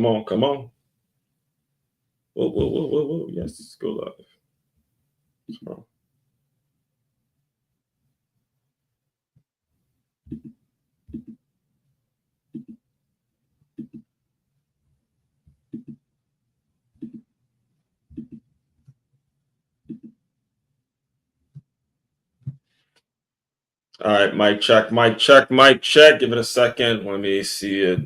Come on, come on. Whoa, whoa, whoa, whoa, whoa. Yes, go live. Come on. All right, mic check, mic check, mic check. Give it a second. Let me see it.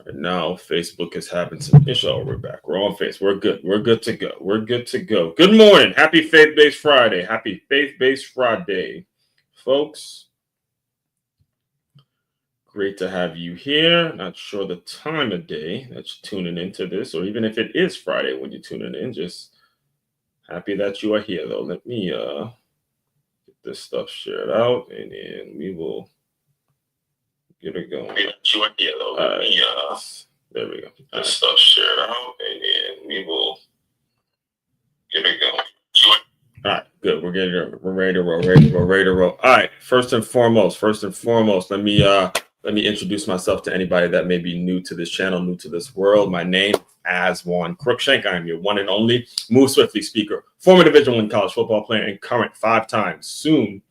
Right now, Facebook is having some issues. Oh, we're back. We're on face. We're good. We're good to go. We're good to go. Good morning. Happy Faith-Based Friday. Happy Faith-Based Friday, folks. Great to have you here. Not sure the time of day that you're tuning into this, or even if it is Friday when you're tuning in. Just happy that you are here, though. Let me get this stuff shared out, and then we will get it going. Happy that you are here, though. Let me there we go. This stuff shared out, and then we will get it going. All right, good. We're ready to roll. Ready to roll. All right. First and foremost, let me introduce myself to anybody that may be new to this channel, new to this world. My name is Aswan Cruikshank. I am your one and only Move Swiftly speaker, former Division I college football player, and current 5-time, soon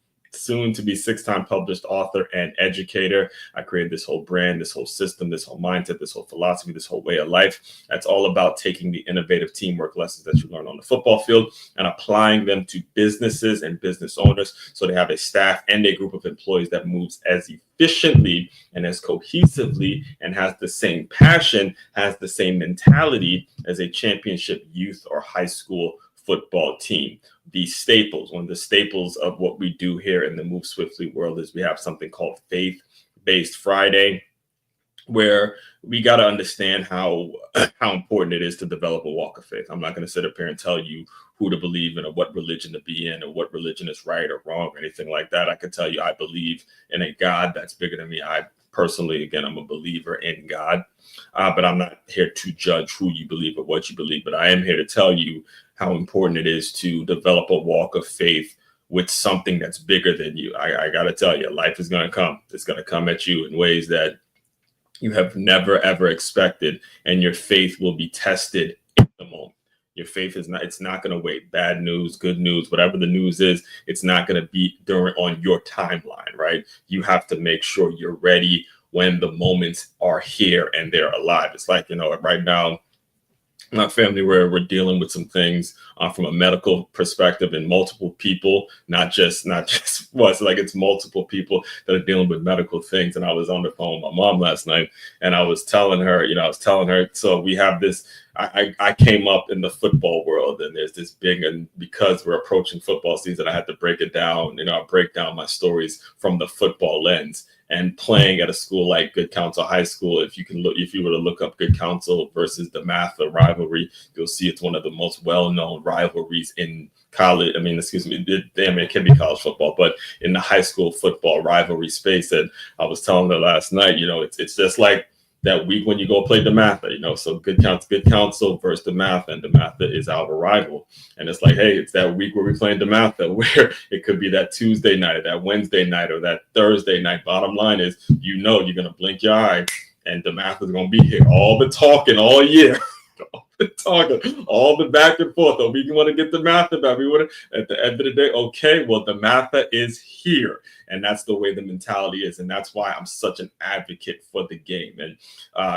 to be 6-time published author and educator. I created this whole brand, this whole system, this whole mindset, this whole philosophy, this whole way of life. That's all about taking the innovative teamwork lessons that you learn on the football field and applying them to businesses and business owners so they have a staff and a group of employees that moves as efficiently and as cohesively and has the same passion, has the same mentality as a championship youth or high school football team. The staples, one of the staples of what we do here in the Move Swiftly world is we have something called Faith-Based Friday, where we got to understand how important it is to develop a walk of faith. I'm not going to sit up here and tell you who to believe in or what religion to be in or what religion is right or wrong or anything like that. I can tell you I believe in a God that's bigger than me. I personally, again, I'm a believer in God, but I'm not here to judge who you believe or what you believe. But I am here to tell you how important it is to develop a walk of faith with something that's bigger than you. I got to tell you, life is going to come. It's going to come at you in ways that you have never, ever expected. And your faith will be tested in the moment. Your faith it's not going to wait. Bad news, good news, whatever the news is, it's not going to be on your timeline, right? You have to make sure you're ready when the moments are here and they're alive. It's like, right now, my family, where we're dealing with some things from a medical perspective and multiple people, not just was like it's multiple people that are dealing with medical things. And I was on the phone with my mom last night and I was telling her, so we have this, I came up in the football world and there's this big, and because we're approaching football season, I had to break it down, I break down my stories from the football lens. And playing at a school like Good Counsel High School, if you were to look up Good Counsel versus DeMatha rivalry, you'll see it's one of the most well-known rivalries in college. It can be college football, but in the high school football rivalry space. And I was telling her last night, it's just like that week when you go play DeMatha, so Good Counsel versus DeMatha, and DeMatha is our rival. And it's like, hey, it's that week where we're playing DeMatha, where it could be that Tuesday night or that Wednesday night or that Thursday night. Bottom line is, you're going to blink your eye and DeMatha is going to be here. All the talking all year. All the back and forth. Oh, we want to get DeMatha back. We want to, at the end of the day, okay, well, DeMatha is here. And that's the way the mentality is. And that's why I'm such an advocate for the game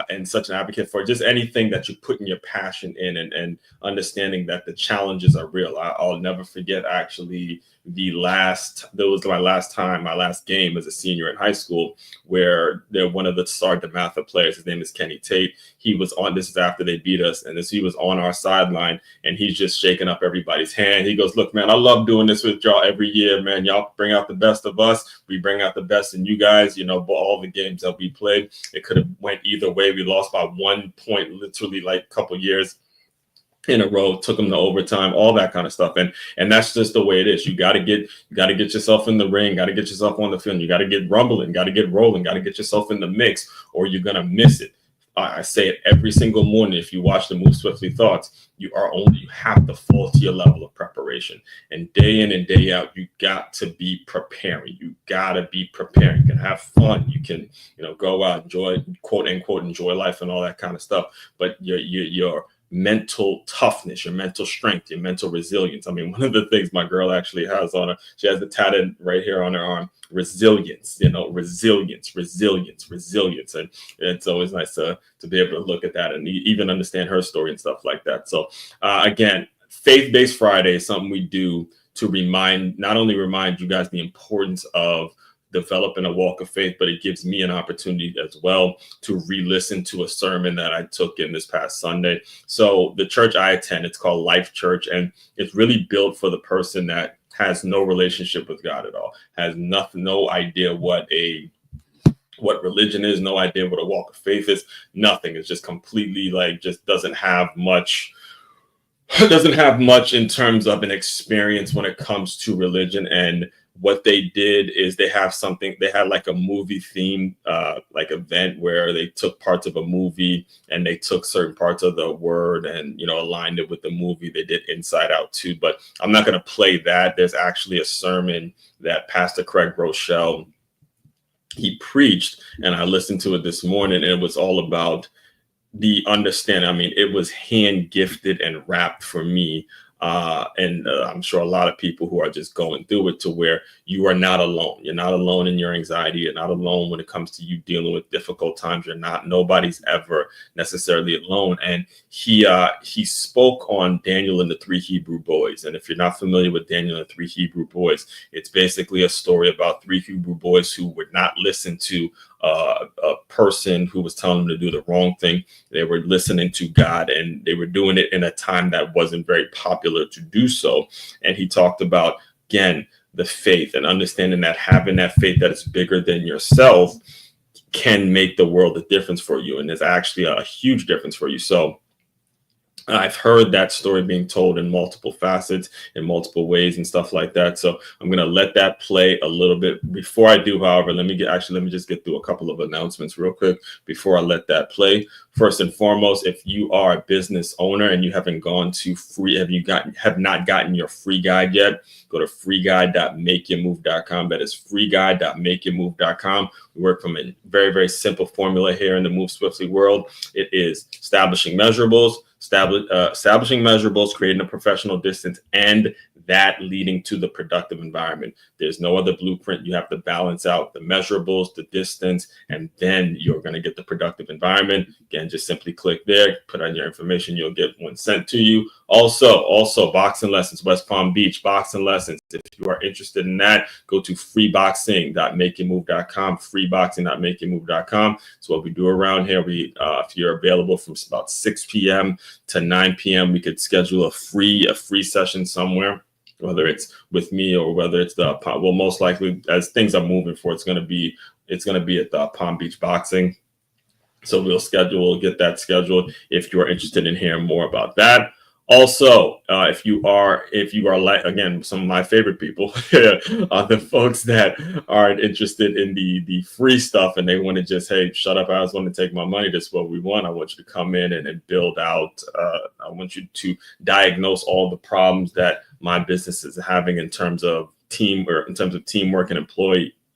and such an advocate for just anything that you're putting your passion in and understanding that the challenges are real. I'll never forget, actually, that was my last game as a senior in high school, where one of the star DeMatha players, his name is Kenny Tate. He was on, this is after they beat us, and he was on our sideline, and he's just shaking up everybody's hand. He goes, look, man, I love doing this with y'all every year, man. Y'all bring out the best of us. We bring out the best in you guys, but all the games that we played, it could have went either way. We lost by 1 point, literally like a couple years in a row, took them to overtime, all that kind of stuff. And that's just the way it is. You got to get yourself in the ring, got to get yourself on the field. You got to get rumbling, got to get rolling, got to get yourself in the mix, or you're going to miss it. I say it every single morning. If you watch the Move Swiftly Thoughts, you have to fall to your level of preparation. And day in and day out, you got to be preparing. You got to be preparing. You can have fun. You can, go out, enjoy, quote unquote, enjoy life and all that kind of stuff. But your mental toughness, your mental strength, your mental resilience. I mean, one of the things my girl actually has on her, she has the tatted right here on her arm, resilience, resilience. And it's always nice to be able to look at that and even understand her story and stuff like that. So again, Faith-Based Friday is something we do to not only remind you guys the importance of developing a walk of faith, but it gives me an opportunity as well to re-listen to a sermon that I took in this past Sunday. So the church I attend, it's called Life Church, and it's really built for the person that has no relationship with God at all, has no idea what religion is, no idea what a walk of faith is, nothing. It's just completely just doesn't have much in terms of an experience when it comes to religion. And what they did is they had like a movie theme event where they took parts of a movie and they took certain parts of the word and aligned it with the movie. They did Inside Out too, but I'm not going to play that. There's actually a sermon that Pastor Craig Rochelle, he preached, and I listened to it this morning, and it was all about the understanding. I mean, it was hand gifted and wrapped for me. And I'm sure a lot of people who are just going through it, to where you are not alone. You're not alone in your anxiety. You're not alone when it comes to you dealing with difficult times. Nobody's ever necessarily alone. And he spoke on Daniel and the three Hebrew boys. And if you're not familiar with Daniel and the three Hebrew boys, it's basically a story about three Hebrew boys who would not listen to a person who was telling them to do the wrong thing. They were listening to God, and they were doing it in a time that wasn't very popular to do so. And he talked about, again, the faith and understanding that having that faith that is bigger than yourself can make the world a difference for you. And it's actually a huge difference for you. So I've heard that story being told in multiple facets, in multiple ways and stuff like that. So I'm going to let that play a little bit. Before I do, however, let me just get through a couple of announcements real quick before I let that play. First and foremost, if you are a business owner and you haven't gone to have not gotten your free guide yet, go to freeguide.makeyourmove.com. That is freeguide.makeyourmove.com. We work from a very, very simple formula here in the Move Swiftly world. It is establishing measurables, creating a professional distance, and that leading to the productive environment. There's no other blueprint. You have to balance out the measurables, the distance, and then you're going to get the productive environment. Again, just simply click there, put on your information. You'll get one sent to you. Also boxing lessons, West Palm Beach boxing lessons. If you are interested in that, go to freeboxing.makeyourmove.com, freeboxing.makeyourmove.com. So what we do around here, if you're available from about 6 p.m. to 9 p.m., we could schedule a free session somewhere, whether it's with me or whether it's most likely, as things are moving forward, it's going to be at the Palm Beach Boxing. So we'll get that scheduled if you are interested in hearing more about that. Also, if you are like, again, some of my favorite people are the folks that aren't interested in the free stuff and they want to just, hey, shut up, I just want to take my money. This is what we want. I want you to come in and build out. I want you to diagnose all the problems that my business is having in terms of teamwork and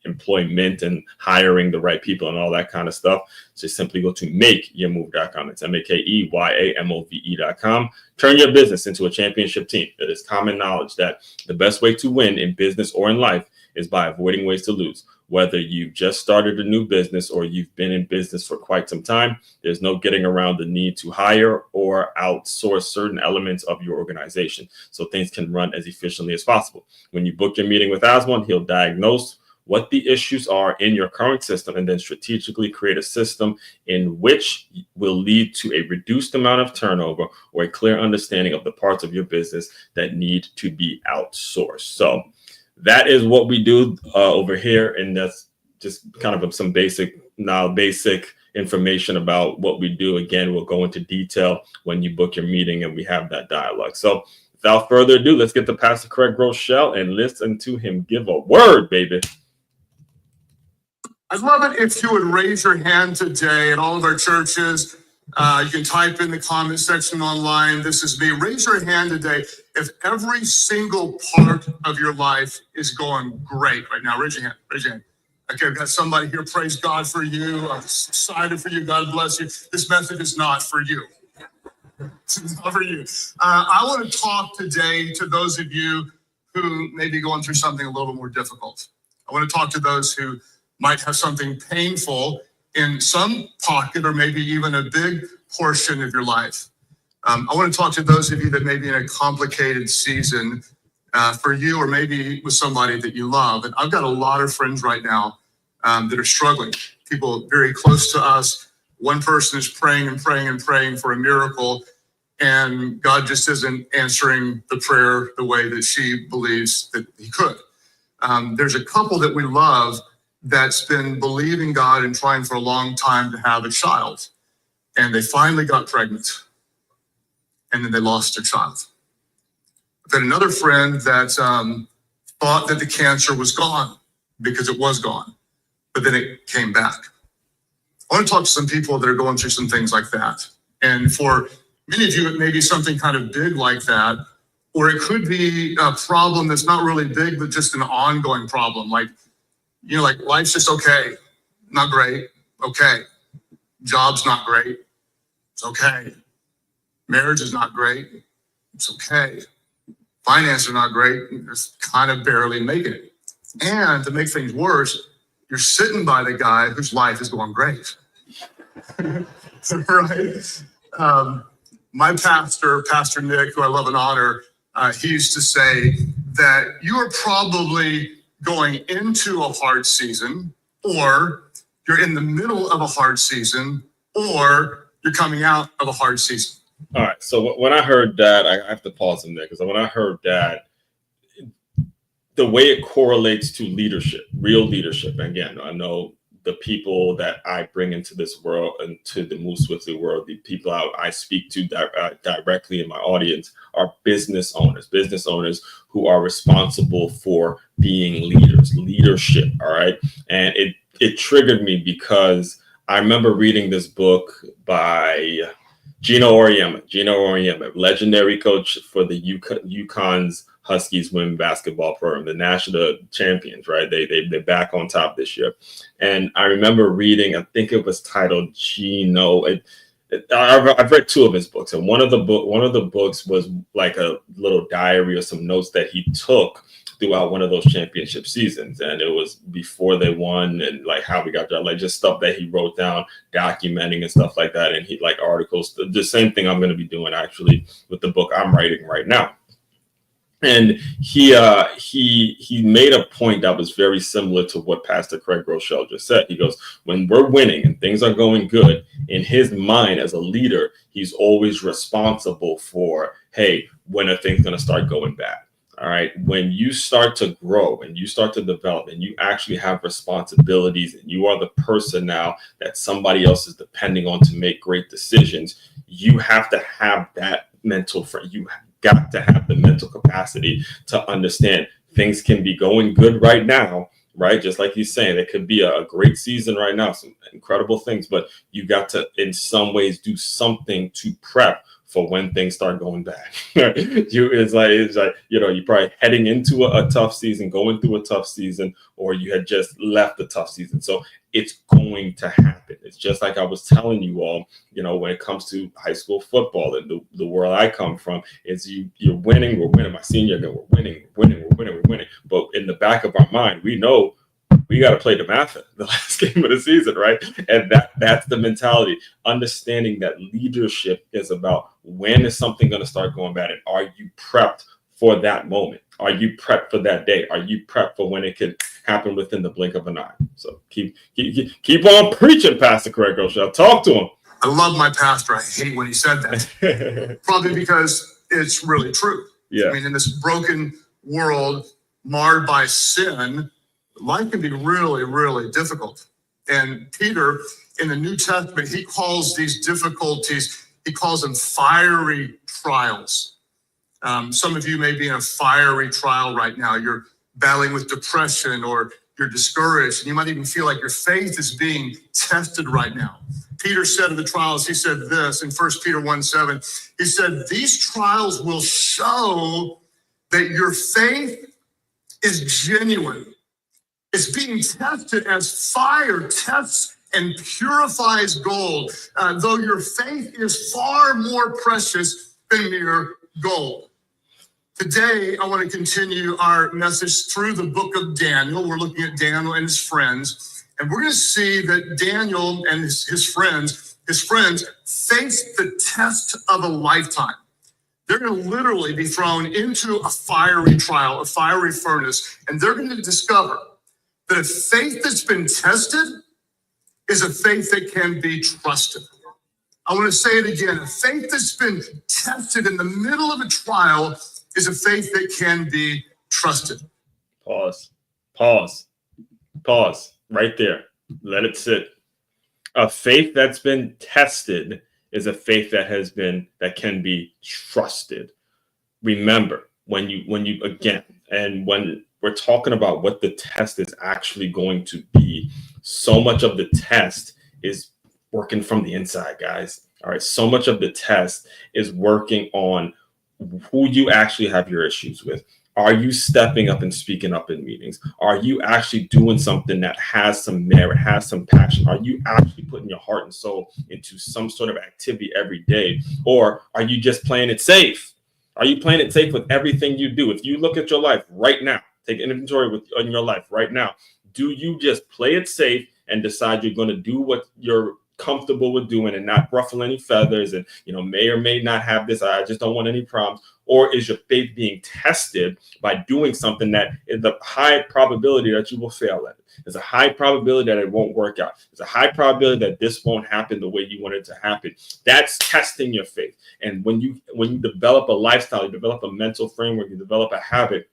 employment and hiring the right people and all that kind of stuff. Just simply go to makeyourmove.com. It's makeyourmove.com. Turn your business into a championship team. It is common knowledge that the best way to win in business or in life is by avoiding ways to lose. Whether you've just started a new business or you've been in business for quite some time, there's no getting around the need to hire or outsource certain elements of your organization so things can run as efficiently as possible. When you book your meeting with Aswan, he'll diagnose what the issues are in your current system and then strategically create a system in which will lead to a reduced amount of turnover or a clear understanding of the parts of your business that need to be outsourced. So that is what we do over here. And that's just kind of some basic information about what we do. Again, we'll go into detail when you book your meeting and we have that dialogue. So without further ado, let's get to Pastor Craig Rochelle and listen to him give a word, baby. I'd love it if you would raise your hand today at all of our churches. You can type in the comment section online, "This is me." Raise your hand today if every single part of your life is going great right now. Raise your hand. Raise your hand. Okay, I've got somebody here. Praise God for you. I'm excited for you. God bless you. This message is not for you. It's not for you. I want to talk today to those of you who may be going through something a little bit more difficult. I want to talk to those who might have something painful in some pocket or maybe even a big portion of your life. I want to talk to those of you that may be in a complicated season for you or maybe with somebody that you love. And I've got a lot of friends right now that are struggling, people very close to us. One person is praying and praying and praying for a miracle, and God just isn't answering the prayer the way that she believes that he could. There's a couple that we love that's been believing God and trying for a long time to have a child. And they finally got pregnant. And then they lost their child. I've got another friend that thought that the cancer was gone because it was gone, but then it came back. I want to talk to some people that are going through some things like that. And for many of you, it may be something kind of big like that, or it could be a problem that's not really big, but just an ongoing problem. Like, you know, like life's just okay, not great, okay. Job's not great, it's okay. Marriage is not great, it's okay. Finances are not great, just kind of barely making it. And to make things worse, you're sitting by the guy whose life is going great. Right? My pastor, Pastor Nick, who I love and honor, he used to say that you are probably going into a hard season, or you're in the middle of a hard season, or you're coming out of a hard season. All right. So when I heard that, I have to pause in there, because when I heard that, the way it correlates to leadership, real leadership. And again, I know the people that I bring into this world, into the Move Swiftly world, the people I speak to directly in my audience are business owners who are responsible for being leaders, leadership. All right. And it triggered me because I remember reading this book by Gino Auriemma, legendary coach for the UConn's Huskies women's basketball program, the national champions, right? They're back on top this year. And I remember reading, I think it was titled Gino. I've read two of his books, and one of the books was like a little diary or some notes that he took throughout one of those championship seasons. And it was before they won and like how we got there, like just stuff that he wrote down, documenting and stuff like that. And he like articles, the same thing I'm going to be doing actually with the book I'm writing right now. And he made a point that was very similar to what Pastor Craig Groeschel just said. He goes, when we're winning and things are going good, in his mind as a leader, he's always responsible for, hey, when are things going to start going bad? All right. When you start to grow and you start to develop and you actually have responsibilities and you are the person now that somebody else is depending on to make great decisions, you have to have that mental frame. You got to have the mental capacity to understand things can be going good right now, right? Just like he's saying, it could be a great season right now, some incredible things, but you got to, in some ways, do something to prep for when things start going bad. It's like, you know, you're probably heading into a tough season, going through a tough season, or you had just left a tough season. So it's going to happen. It's just like I was telling you all, you know, when it comes to high school football and the world I come from, is you're winning, we're winning. My senior year, we're winning. But in the back of our mind, we know we got to play DeMatha the last game of the season, right? And that's the mentality. Understanding that leadership is about when is something going to start going bad, and are you prepped for that moment? Are you prepped for that day? Are you prepped for when it could happen within the blink of an eye? So keep on preaching, Pastor Craig Groeschel. Talk to him. I love my pastor. I hate when he said that. Probably because it's really true. Yeah. I mean, in this broken world marred by sin, life can be really, really difficult. And Peter, in the New Testament, he calls these difficulties, he calls them fiery trials. Some of you may be in a fiery trial right now. You're battling with depression, or you're discouraged, and you might even feel like your faith is being tested right now. Peter said in the trials, he said this in 1 Peter 1:7, he said, these trials will show that your faith is genuine. It's being tested as fire tests and purifies gold, though your faith is far more precious than mere gold. Today, I want to continue our message through the book of Daniel. We're looking at Daniel and his friends, and we're going to see that Daniel and his friends faced the test of a lifetime. They're going to literally be thrown into a fiery trial, a fiery furnace, and they're going to discover that a faith that's been tested is a faith that can be trusted. I want to say it again. A faith that's been tested in the middle of a trial is a faith that can be trusted. Pause right there. Let it sit. A faith that's been tested is a faith that can be trusted. Remember, when we're talking about what the test is actually going to be, so much of the test is working from the inside, guys. All right. So much of the test is working on who you actually have your issues with. Are you stepping up and speaking up in meetings? Are you actually doing something that has some merit, has some passion? Are you actually putting your heart and soul into some sort of activity every day? Or are you just playing it safe? Are you playing it safe with everything you do? If you look at your life right now, take inventory in your life right now. Do you just play it safe and decide you're going to do what you're comfortable with doing and not ruffle any feathers and, may or may not have this, I just don't want any problems? Or is your faith being tested by doing something that is a high probability that you will fail at it? There's a high probability that it won't work out. There's a high probability that this won't happen the way you want it to happen. That's testing your faith. And when you develop a lifestyle, you develop a mental framework, you develop a habit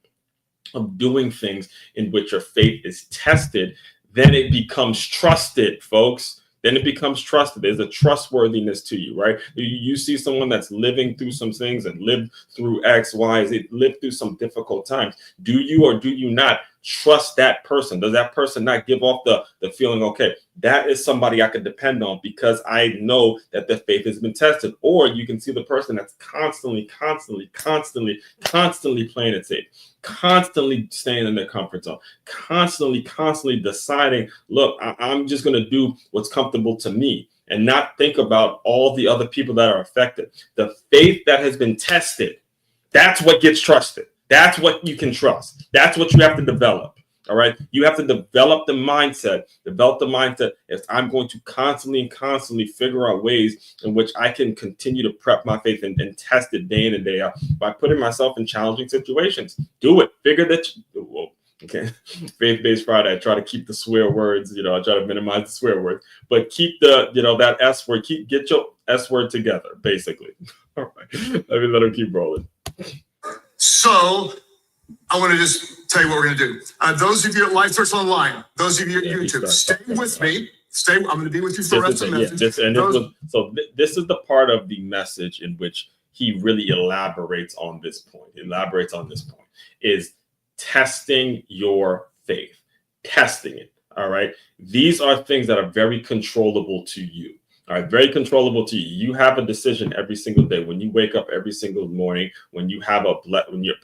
of doing things in which your faith is tested, then it becomes trusted, folks. Then it becomes trusted. There's a trustworthiness to you, right? You see someone that's living through some things and lived through X, Y, Z, lived through some difficult times. Do you or do you not trust that person? Does that person not give off the feeling, okay, that is somebody I could depend on because I know that their faith has been tested? Or you can see the person that's constantly playing it safe, constantly staying in their comfort zone, constantly deciding, look, I'm just going to do what's comfortable to me and not think about all the other people that are affected. The faith that has been tested, that's what gets trusted. That's what you can trust. That's what you have to develop. All right. You have to develop the mindset. Is I'm going to constantly figure out ways in which I can continue to prep my faith and test it day in and day out by putting myself in challenging situations. Do it. Figure that. Okay. Faith-based Friday. I try to keep the swear words. I try to minimize the swear words, but keep that S word. Get your S word together. Basically. All right. Let him keep rolling. So I want to just tell you what we're going to do. Those of you at Life Church Online, those of you at YouTube, stay with me. I'm going to be with you for the rest of the message. This is the part of the message in which he really elaborates on this point. Is testing your faith, testing it. All right. These are things that are very controllable to you. All right, very controllable to you. You have a decision every single day. When you wake up every single morning, when you're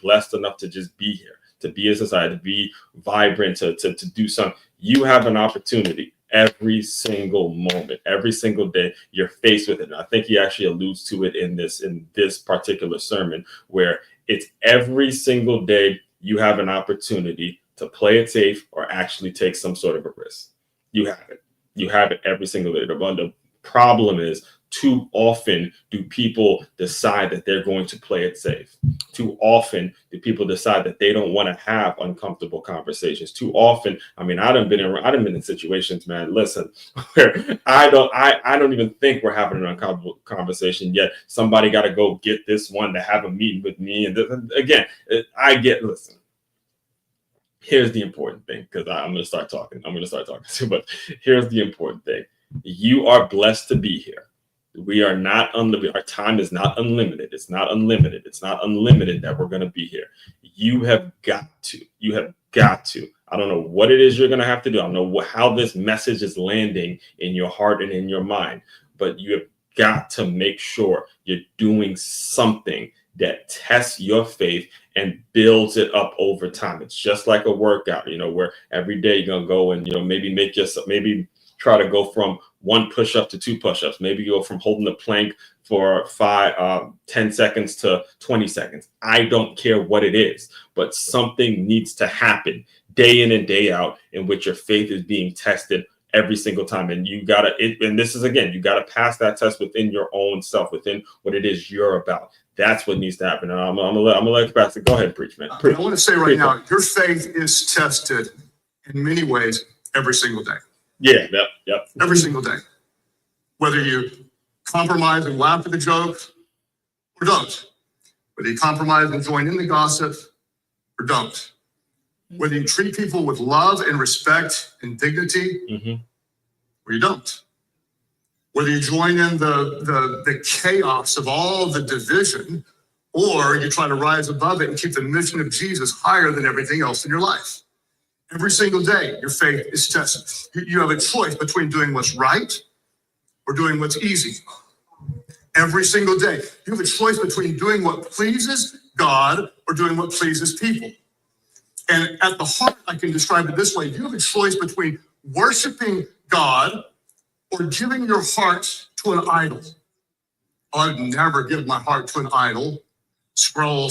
blessed enough to just be here, to be in society, to be vibrant, to do something, you have an opportunity every single moment, every single day. You're faced with it. And I think he actually alludes to it in this particular sermon, where it's every single day you have an opportunity to play it safe or actually take some sort of a risk. You have it every single day. The problem is, too often do people decide that they're going to play it safe. Too often do people decide that they don't want to have uncomfortable conversations. Too often, I done been in situations, man, listen, where I don't even think we're having an uncomfortable conversation yet. Somebody got to go get this one to have a meeting with me. And listen. Here's the important thing, because I'm going to start talking too much. Here's the important thing. You are blessed to be here. We are not unlimited. Our time is not unlimited. It's not unlimited. It's not unlimited that we're going to be here. You have got to. I don't know what it is you're going to have to do. I don't know how this message is landing in your heart and in your mind, but you have got to make sure you're doing something that tests your faith and builds it up over time. It's just like a workout, where every day you're going to go and, maybe try to go from 1 push-up to 2 push-ups. Maybe you go from holding the plank for 10 seconds to 20 seconds. I don't care what it is, but something needs to happen day in and day out in which your faith is being tested every single time. And you gotta, and this is, again, you gotta pass that test within your own self, within what it is you're about. That's what needs to happen. And I'm gonna let Pastor go ahead and preach, man. I want to say right now, your faith is tested in many ways every single day. Yeah, yep. Every single day. Whether you compromise and laugh at the joke or don't. Whether you compromise and join in the gossip or don't. Whether you treat people with love and respect and dignity or you don't. Whether you join in the chaos of all the division or you try to rise above it and keep the mission of Jesus higher than everything else in your life. Every single day, your faith is tested. You have a choice between doing what's right or doing what's easy. Every single day, you have a choice between doing what pleases God or doing what pleases people. And at the heart, I can describe it this way. You have a choice between worshiping God or giving your heart to an idol. I'd never give my heart to an idol. Scroll.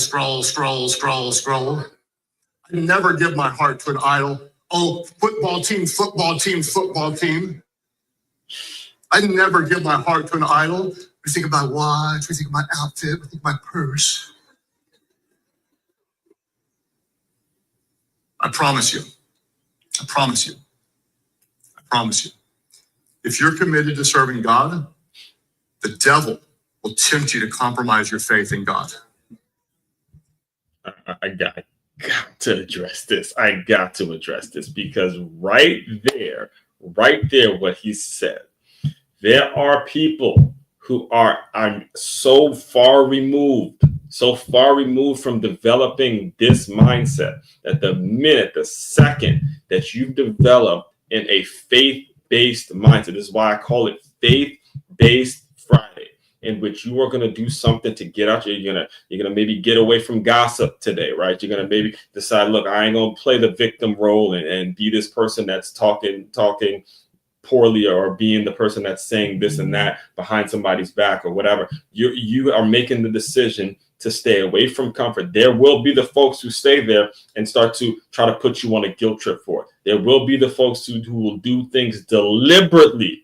I never give my heart to an idol. Oh, football team. I never give my heart to an idol. We think about watch, we think about outfit, we think about purse. I promise you. If you're committed to serving God, the devil will tempt you to compromise your faith in God. I got to address this. I got to address this because right there, what he said, there are people who are so far removed from developing this mindset that the second that you've developed in a faith-based mindset, this is why I call it faith-based Friday, in which you are going to do something to get out. You're gonna maybe get away from gossip today, right? You're gonna maybe decide, look, I ain't gonna play the victim role and be this person that's talking poorly or being the person that's saying this and that behind somebody's back or whatever. You are making the decision to stay away from comfort. There will be the folks who stay there and start to try to put you on a guilt trip for it. There will be the folks who will do things deliberately,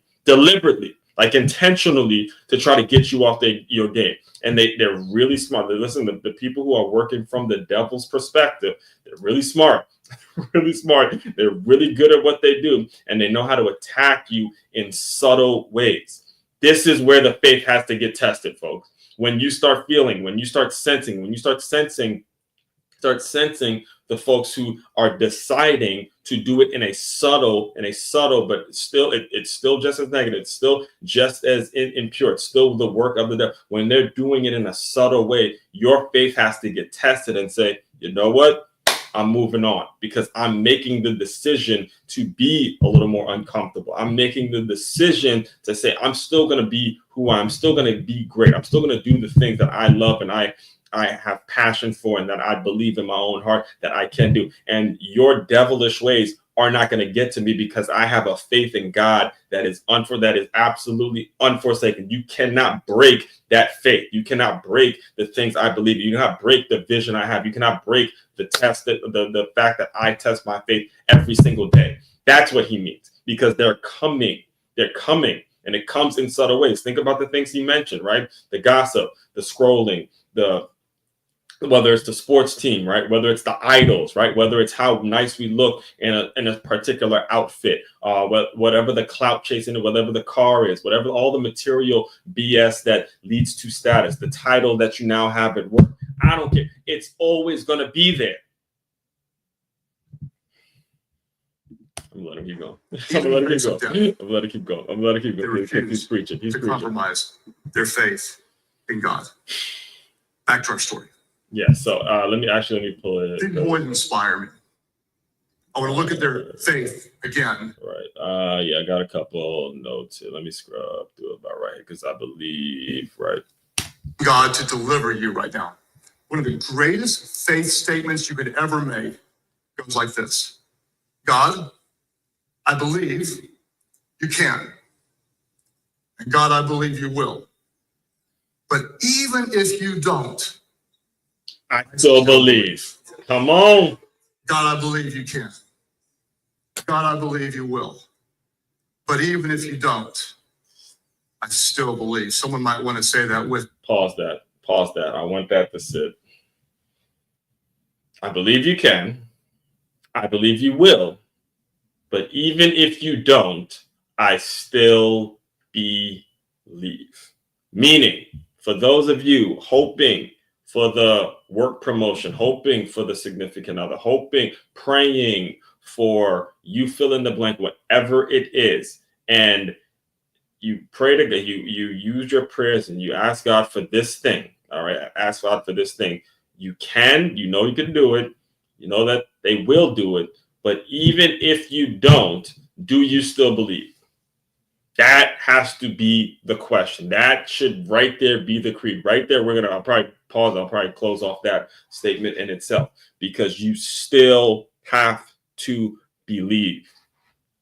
like intentionally, to try to get you off your game. And they're really smart. Listen, the people who are working from the devil's perspective, they're really smart. They're really good at what they do, and they know how to attack you in subtle ways. This is where the faith has to get tested, folks. When you start sensing the folks who are deciding to do it in a subtle, but still, it's still just as negative. It's still just as impure. It's still the work of the devil. When they're doing it in a subtle way, your faith has to get tested and say, you know what? I'm moving on because I'm making the decision to be a little more uncomfortable. I'm making the decision to say, I'm still going to be who I'm still going to be great. I'm still going to do the things that I love and I have passion for and that I believe in my own heart that I can do. And your devilish ways are not going to get to me because I have a faith in God that is absolutely unforsaken. You cannot break that faith. You cannot break the things I believe. You cannot break the vision I have. You cannot break the fact that I test my faith every single day. That's what he means, because they're coming, and it comes in subtle ways. Think about the things he mentioned, right? The gossip, the scrolling, whether it's the sports team, right? Whether it's the idols, right? Whether it's how nice we look in a particular outfit, whatever the clout chasing, whatever the car is, whatever all the material BS that leads to status, the title that you now have at work. I don't care. It's always going to be there. I'm letting him keep going. I'm gonna let him keep going. He's preaching. Compromise their faith in God. Back to our story. Yeah. So let me pull it. Didn't more inspire me. I want to look at their faith again. Right. Yeah, I got a couple notes here. Let me scrub through about right because I believe, right. God to deliver you right now. One of the greatest faith statements you could ever make goes like this. God, I believe you can. And God, I believe you will. But even if you don't, I still believe. Come on. God, I believe you can. God, I believe you will. But even if you don't, I still believe. Someone might want to say that with. Pause that. Pause that. I want that to sit. I believe you can. I believe you will. But even if you don't, I still believe. Meaning, for those of you hoping for the work promotion, hoping for the significant other, hoping, praying for you fill in the blank, whatever it is, and you pray to God, you use your prayers and you ask God for this thing. All right, ask God for this thing. You can, you can do it. You know that they will do it. But even if you don't, do you still believe? That has to be the question. That should right there be the creed. Right there, I'll probably pause. I'll probably close off that statement in itself because you still have to believe.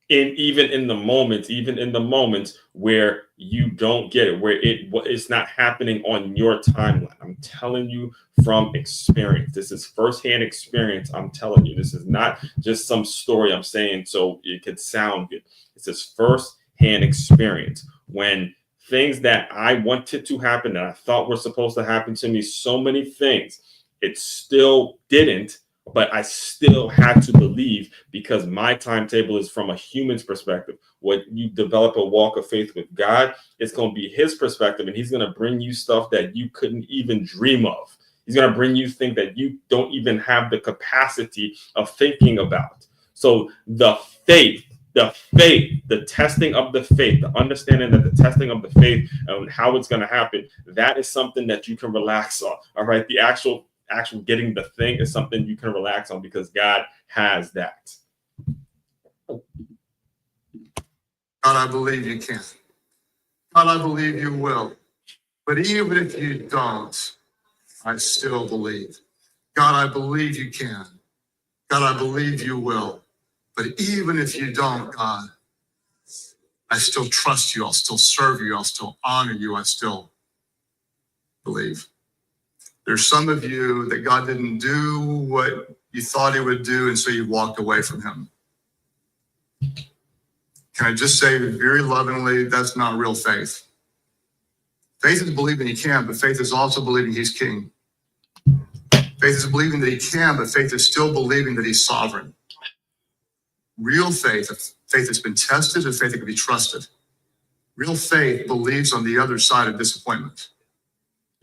Even in the moments where you don't get it, where it's not happening on your timeline. I'm telling you from experience. This is firsthand experience. I'm telling you, this is not just some story I'm saying so it could sound good. It's this firsthand experience when things that I wanted to happen that I thought were supposed to happen to me, so many things, it still didn't. But I still had to believe because my timetable is from a human's perspective. When you develop a walk of faith with God, it's going to be his perspective, and he's going to bring you stuff that you couldn't even dream of. He's going to bring you things that you don't even have the capacity of thinking about. So the faith, the testing of the faith, the understanding that the testing of the faith and how it's going to happen, that is something that you can relax on. All right. The actual getting the thing is something you can relax on because God has that. God, I believe you can. God, I believe you will. But even if you don't, I still believe. God, I believe you can. God, I believe you will. But even if you don't, God, I still trust you. I'll still serve you. I'll still honor you. I still believe. There's some of you that God didn't do what you thought he would do, and so you walked away from him. Can I just say very lovingly, that's not real faith. Faith is believing he can, but faith is also believing he's king. Faith is believing that he can, but faith is still believing that he's sovereign. Real faith, faith that's been tested, and faith that can be trusted. Real faith believes on the other side of disappointment.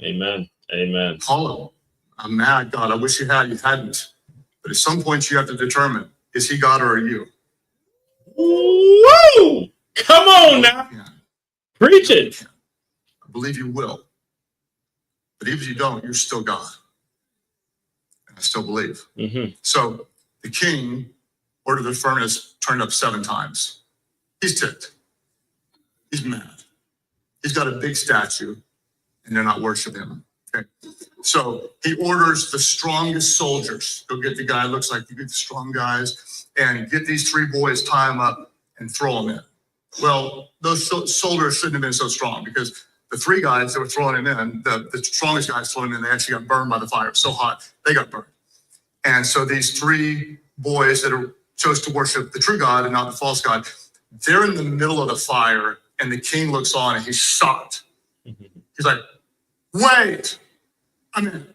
Amen. Amen. Paul, I'm mad, God. I wish you hadn't. But at some point, you have to determine, is he God or are you? Woo! Come on now. Yeah. Preach it. I believe you will. But even if you don't, you're still God. And I still believe. Mm-hmm. So the king ordered the furnace turned up 7 times. He's ticked. He's mad. He's got a big statue, and they're not worshiping him. Okay. So he orders the strongest soldiers. Go get the guy, looks like you get the strong guys, and get these 3 boys, tie them up, and throw them in. Well, those soldiers shouldn't have been so strong because the 3 guys that were throwing him in, the strongest guys throwing him in, they actually got burned by the fire. It was so hot, they got burned. And so these 3 boys that chose to worship the true God and not the false God, they're in the middle of the fire, and the king looks on and he's shocked. He's like, wait, didn't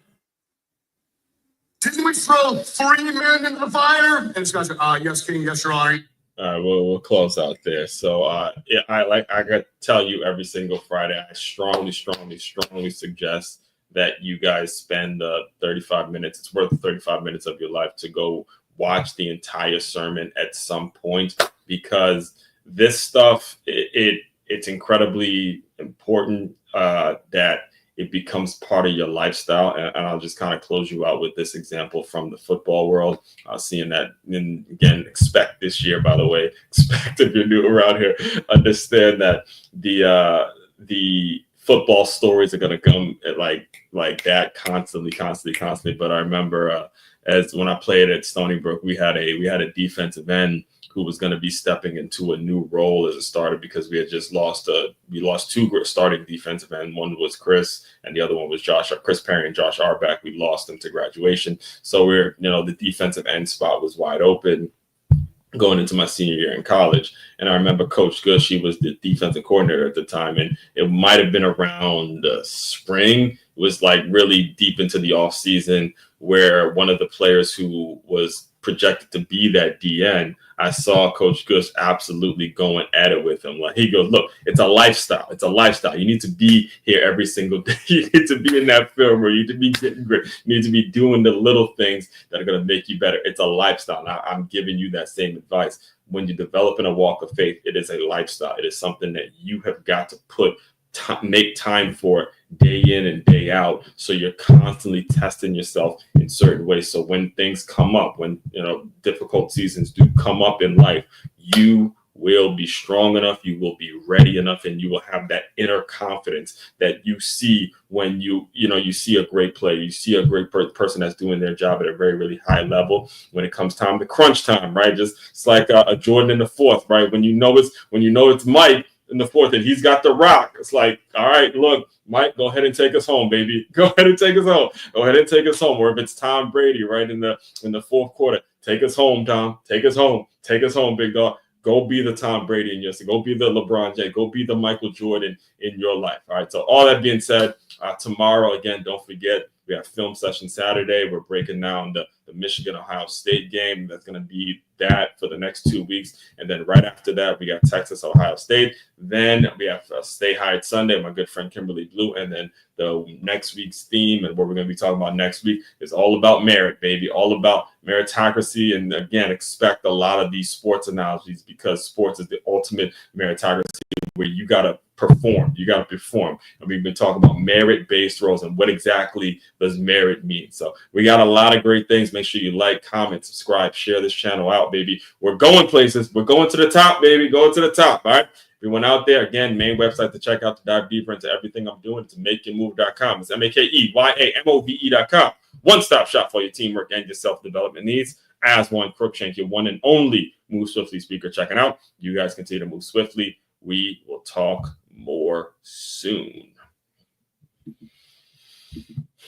we throw 3 men in the fire? And this guy's like, yes, king, yes, your honor. All right, we'll close out there. So I got to tell you every single Friday, I strongly suggest that you guys spend 35 minutes. It's worth 35 minutes of your life to go watch the entire sermon at some point, because this stuff, it's incredibly important that it becomes part of your lifestyle. And I'll just kind of close you out with this example from the football world. Seeing that, and again, expect this year, by the way, expect if you're new around here, understand that the football stories are going to come like that constantly. But I remember as when I played at Stony Brook, we had a defensive end who was going to be stepping into a new role as a starter because we had just lost two starting defensive end. One was Chris, and the other one was Chris Perry and Josh Arbeck. We lost them to graduation, so the defensive end spot was wide open going into my senior year in college. And I remember Coach Gush, he was the defensive coordinator at the time, and it might have been around spring. It was like really deep into the off season where one of the players who was projected to be that DN, I saw Coach Gush absolutely going at it with him. Like, he goes, look, it's a lifestyle. It's a lifestyle. You need to be here every single day. You need to be in that film where you need to be getting great. You need to be doing the little things that are going to make you better. It's a lifestyle. And I'm giving you that same advice. When you're developing a walk of faith, it is a lifestyle. It is something that you have got to make time for day in and day out. So you're constantly testing yourself in certain ways. So when things come up, when difficult seasons do come up in life, you will be strong enough, you will be ready enough, and you will have that inner confidence that you see when you see a great player, you see a great person that's doing their job at a very, really high level. When it comes time to crunch time, right? It's like a Jordan in the fourth, right? When you know it's Mike in the fourth and he's got the rock, it's like, all right, look, Mike, go ahead and take us home, baby. Go ahead and take us home. Go ahead and take us home. Or if it's Tom Brady, right, in the fourth quarter, take us home, Tom. Take us home. Take us home, big dog. Go be the Tom Brady in your life. Go be the LeBron James. Go be the Michael Jordan in your life. All right. So all that being said, tomorrow, again, don't forget, we have film session Saturday. We're breaking down the Michigan-Ohio State game. That's going to be that for the next 2 weeks. And then right after that, we got Texas-Ohio State. Then we have Stay Hired Sunday, my good friend Kimberly Blue. And then the next week's theme and what we're going to be talking about next week is all about merit, baby, all about meritocracy. And again, expect a lot of these sports analogies because sports is the ultimate meritocracy where you got to perform. You got to perform. And we've been talking about merit-based roles and what exactly does merit mean. So we got a lot of great things. Make sure you like, comment, subscribe, share this channel out, baby. We're going places. We're going to the top, baby. Going to the top. All right. Everyone out there, again, main website to check out to dive deeper into everything I'm doing to makeyourmove.com. It's MakeYamove.com. One-stop shop for your teamwork and your self-development needs. As one, Crookshank, your one and only Move Swiftly speaker checking out. You guys continue to move swiftly. We will talk more soon.